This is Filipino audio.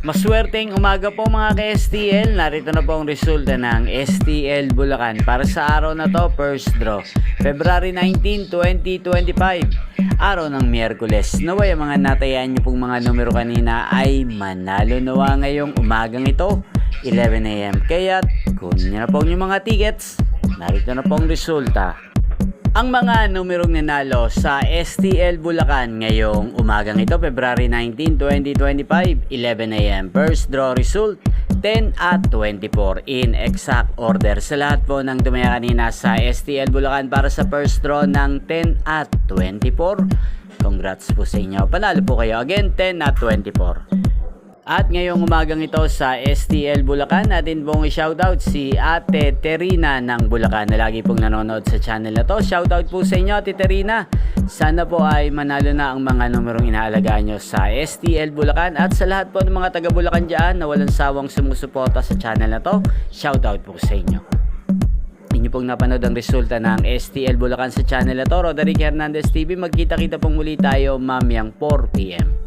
Maswerteng umaga po mga ka-STL. Narito na po ang resulta ng STL Bulacan para sa araw na to, first draw February 19, 2025, araw ng Miyerkules. Naway ang mga natayaan nyo pong mga numero kanina ay manalo nawa ngayong umagang ito 11 AM. Kaya kunin nyo na po yung mga tickets. Narito na po ang resulta. Ang mga numerong nanalo sa STL Bulacan ngayong umagang ito, February 19, 2025, 11 AM. First draw result, 10 at 24 in exact order. Sa lahat po ng tumaya kanina sa STL Bulacan para sa first draw ng 10 at 24, congrats po sa inyo. Panalo po kayo again, 10 at 24. At ngayong umagang ito sa STL Bulacan, natin pong i-shoutout si Ate Terina ng Bulacan na lagi pong nanonood sa channel na to. Shoutout po sa inyo, Ate Terina. Sana po ay manalo na ang mga numerong inaalagaan nyo sa STL Bulacan. At sa lahat po ng mga taga Bulacan dyan na walang sawang sumusuporta sa channel na to, shoutout po sa inyo. Inyo pong napanood ang resulta ng STL Bulacan sa channel na to. Roderick Hernandez TV. Magkita-kita pong muli tayo mamayang 4 PM.